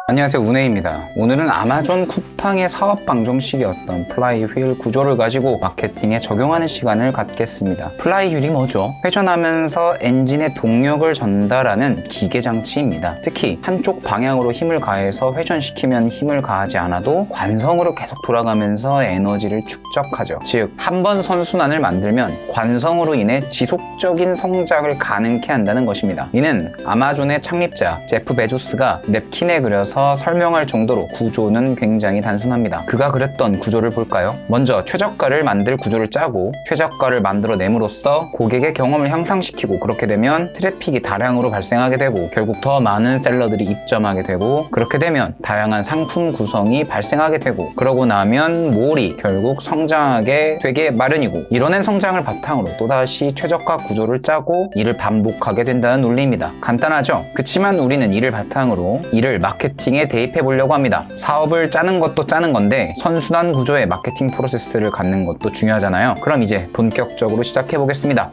안녕하세요, 운해입니다. 오늘은 아마존 쿠팡의 사업 방정식이었던 플라이휠 구조를 가지고 마케팅에 적용하는 시간을 갖겠습니다. 플라이휠이 뭐죠? 회전하면서 엔진의 동력을 전달하는 기계 장치입니다. 특히 한쪽 방향으로 힘을 가해서 회전시키면 힘을 가하지 않아도 관성으로 계속 돌아가면서 에너지를 축적하죠. 즉, 한 번 선순환을 만들면 관성으로 인해 지속적인 성장을 가능케 한다는 것입니다. 이는 아마존의 창립자 제프 베조스가 냅킨에 그려서 설명할 정도로 구조는 굉장히 단순합니다. 그가 그렸던 구조를 볼까요? 먼저 최저가를 만들 구조를 짜고 최저가를 만들어냄으로써 고객의 경험을 향상시키고, 그렇게 되면 트래픽이 다량으로 발생하게 되고 결국 더 많은 셀러들이 입점하게 되고, 그렇게 되면 다양한 상품 구성이 발생하게 되고, 그러고 나면 몰이 결국 성장하게 되게 마련이고, 이뤄낸 성장을 바탕으로 또다시 최저가 구조를 짜고 이를 반복하게 된다는 논리입니다. 간단하죠? 그치만 우리는 이를 바탕으로 이를 마케팅에 대입해 보려고 합니다. 사업을 짜는 것도 짜는 건데 선순환 구조의 마케팅 프로세스를 갖는 것도 중요하잖아요. 그럼 이제 본격적으로 시작해 보겠습니다.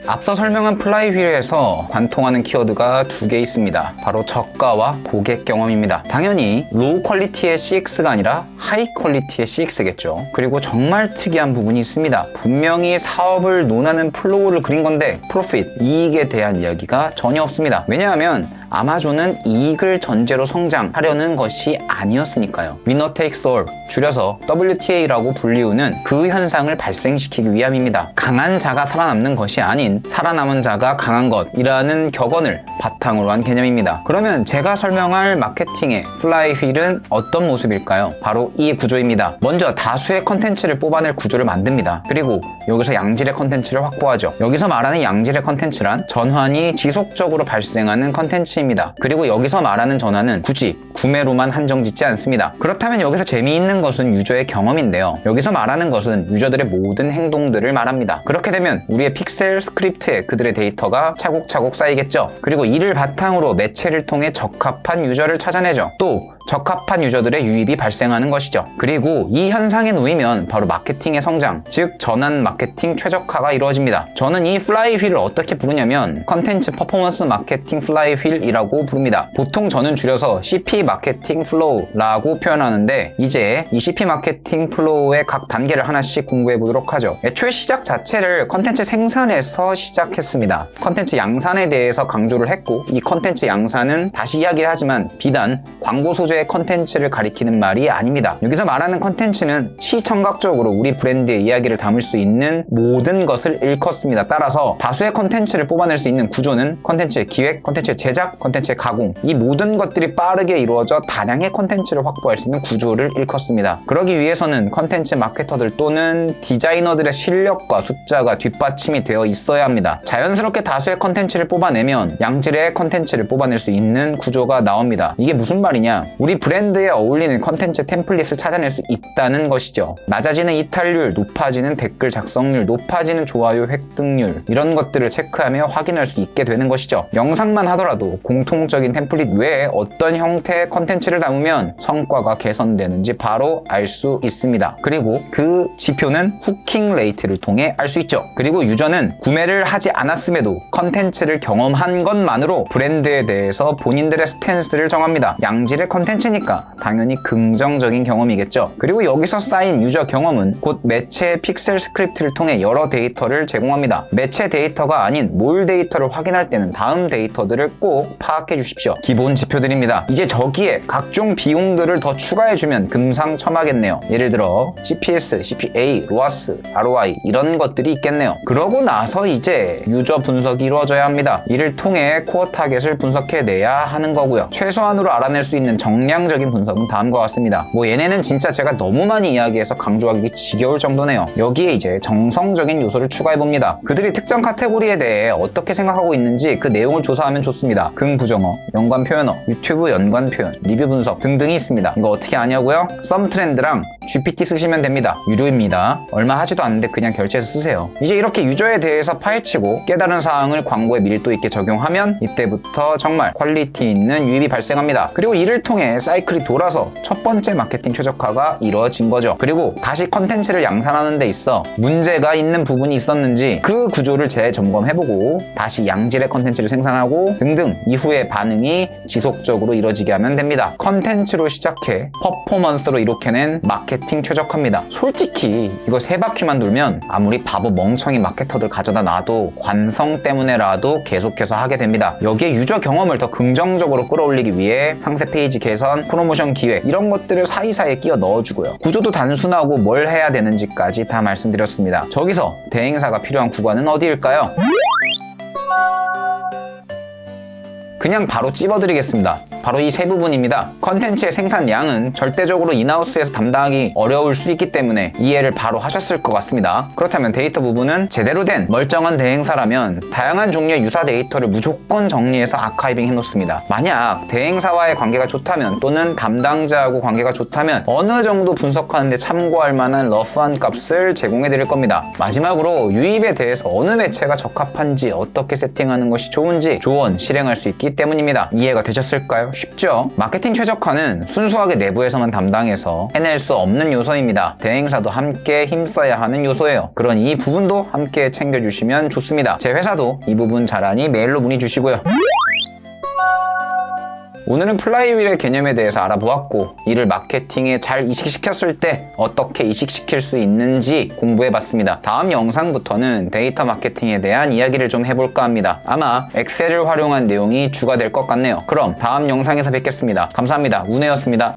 앞서 설명한 플라이휠에서 관통하는 키워드가 두 개 있습니다. 바로 저가와 고객 경험입니다. 당연히 로우 퀄리티의 CX가 아니라 하이 퀄리티의 CX겠죠. 그리고 정말 특이한 부분이 있습니다. 분명히 사업을 논하는 플로우를 그린 건데 프로핏, 이익에 대한 이야기가 전혀 없습니다. 왜냐하면 아마존은 이익을 전제로 성장하려는 것이 아니었으니까요. Winner takes all, 줄여서 WTA라고 불리우는 그 현상을 발생시키기 위함입니다. 강한 자가 살아남는 것이 아닌 살아남은 자가 강한 것이라는 격언을 바탕으로 한 개념입니다. 그러면 제가 설명할 마케팅의 플라이휠은 어떤 모습일까요? 바로 이 구조입니다. 먼저 다수의 컨텐츠를 뽑아낼 구조를 만듭니다. 그리고 여기서 양질의 컨텐츠를 확보하죠. 여기서 말하는 양질의 컨텐츠란 전환이 지속적으로 발생하는 컨텐츠 입니다. 그리고 여기서 말하는 전환은 굳이 구매로만 한정짓지 않습니다. 그렇다면 여기서 재미있는 것은 유저의 경험인데요. 여기서 말하는 것은 유저들의 모든 행동들을 말합니다. 그렇게 되면 우리의 픽셀 스크립트에 그들의 데이터가 차곡차곡 쌓이겠죠. 그리고 이를 바탕으로 매체를 통해 적합한 유저를 찾아내죠. 또 적합한 유저들의 유입이 발생하는 것이죠. 그리고 이 현상에 놓이면 바로 마케팅의 성장, 즉 전환 마케팅 최적화가 이루어집니다. 저는 이 플라이휠을 어떻게 부르냐면 컨텐츠 퍼포먼스 마케팅 플라이휠이라고 부릅니다. 보통 저는 줄여서 CP 마케팅 플로우라고 표현하는데, 이제 이 CP 마케팅 플로우의 각 단계를 하나씩 공부해 보도록 하죠. 애초에 시작 자체를 컨텐츠 생산에서 시작했습니다. 컨텐츠 양산에 대해서 강조를 했고, 이 컨텐츠 양산은 다시 이야기하지만 비단 광고 소재의 컨텐츠를 가리키는 말이 아닙니다. 여기서 말하는 컨텐츠는 시청각적으로 우리 브랜드의 이야기를 담을 수 있는 모든 것을 일컫습니다. 따라서 다수의 컨텐츠를 뽑아낼 수 있는 구조는 컨텐츠의 기획, 컨텐츠의 제작, 컨텐츠의 가공, 이 모든 것들이 빠르게 이루어져 다량의 컨텐츠를 확보할 수 있는 구조를 일컫습니다. 그러기 위해서는 컨텐츠 마케터들 또는 디자이너들의 실력과 숫자가 뒷받침이 되어 있어야 합니다. 자연스럽게 다수의 컨텐츠를 뽑아내면 양질의 컨텐츠를 뽑아낼 수 있는 구조가 나옵니다. 이게 무슨 말이냐? 우리 브랜드에 어울리는 컨텐츠 템플릿을 찾아낼 수 있다는 것이죠. 낮아지는 이탈률, 높아지는 댓글 작성률, 높아지는 좋아요 획득률, 이런 것들을 체크하며 확인할 수 있게 되는 것이죠. 영상만 하더라도 공통적인 템플릿 외에 어떤 형태의 컨텐츠를 담으면 성과가 개선되는지 바로 알 수 있습니다. 그리고 그 지표는 후킹 레이트를 통해 알 수 있죠. 그리고 유저는 구매를 하지 않았음에도 컨텐츠를 경험한 것만으로 브랜드에 대해서 본인들의 스탠스를 정합니다. 양질의 컨텐츠니까 당연히 긍정적인 경험이겠죠. 그리고 여기서 쌓인 유저 경험은 곧 매체의 픽셀 스크립트를 통해 여러 데이터를 제공합니다. 매체 데이터가 아닌 몰 데이터를 확인할 때는 다음 데이터들을 꼭 파악해 주십시오. 기본 지표들입니다. 이제 저기에 각종 비용들을 더 추가해주면 금상첨화겠네요. 예를 들어 CPS, CPA, ROAS, ROI 이런 것들이 있겠네요. 그러고 나서 이제 유저 분석이 이루어져야 합니다. 이를 통해 코어 타겟을 분석해내야 하는 거고요. 최소한으로 알아낼 수 있는 정량적인 분석은 다음과 같습니다. 얘네는 진짜 제가 너무 많이 이야기해서 강조하기 지겨울 정도네요. 여기에 이제 정성적인 요소를 추가해봅니다. 그들이 특정 카테고리에 대해 어떻게 생각하고 있는지 그 내용을 조사하면 좋습니다. 긍부정어, 연관 표현어, 유튜브 연관 표현, 리뷰 분석 등등이 있습니다. 이거 어떻게 아냐고요? 썸트렌드랑 GPT 쓰시면 됩니다. 유료입니다. 얼마 하지도 않는데 그냥 결제해서 쓰세요. 이제 이렇게 유저에 대해서 파헤치고 깨달은 사항을 광고에 밀도 있게 적용하면 이때부터 정말 퀄리티 있는 유입이 발생합니다. 그리고 이를 통해 번의 사이클이 돌아서 첫 번째 마케팅 최적화가 이루어진 거죠. 그리고 다시 컨텐츠를 양산하는 데 있어 문제가 있는 부분이 있었는지 그 구조를 재점검해보고 다시 양질의 컨텐츠를 생산하고 등등 이후의 반응이 지속적으로 이루어지게 하면 됩니다. 컨텐츠로 시작해 퍼포먼스로 이룩해낸 마케팅 최적화입니다. 솔직히 이거 세 바퀴만 돌면 아무리 바보 멍청이 마케터들 가져다 놔도 관성 때문에라도 계속해서 하게 됩니다. 여기에 유저 경험을 더 긍정적으로 끌어올리기 위해 상세 페이지 개선, 프로모션 기획 이런 것들을 사이사이에 끼워 넣어주고요. 구조도 단순하고 뭘 해야 되는지까지 다 말씀드렸습니다. 저기서 대행사가 필요한 구간은 어디일까요? 그냥 바로 찝어드리겠습니다. 바로 이 세 부분입니다. 컨텐츠의 생산량은 절대적으로 인하우스에서 담당하기 어려울 수 있기 때문에 이해를 바로 하셨을 것 같습니다. 그렇다면 데이터 부분은 제대로 된 멀쩡한 대행사라면 다양한 종류의 유사 데이터를 무조건 정리해서 아카이빙 해놓습니다. 만약 대행사와의 관계가 좋다면 또는 담당자하고 관계가 좋다면 어느 정도 분석하는데 참고할 만한 러프한 값을 제공해 드릴 겁니다. 마지막으로 유입에 대해서 어느 매체가 적합한지 어떻게 세팅하는 것이 좋은지 조언 실행할 수 있기 때문입니다. 이해가 되셨을까요? 쉽죠? 마케팅 최적화는 순수하게 내부에서만 담당해서 해낼 수 없는 요소입니다. 대행사도 함께 힘써야 하는 요소예요. 그런 이 부분도 함께 챙겨주시면 좋습니다. 제 회사도 이 부분 잘하니 메일로 문의 주시고요. 오늘은 플라이휠의 개념에 대해서 알아보았고 이를 마케팅에 잘 이식시켰을 때 어떻게 이식시킬 수 있는지 공부해봤습니다. 다음 영상부터는 데이터 마케팅에 대한 이야기를 좀 해볼까 합니다. 아마 엑셀을 활용한 내용이 주가 될 것 같네요. 그럼 다음 영상에서 뵙겠습니다. 감사합니다. 운혜였습니다.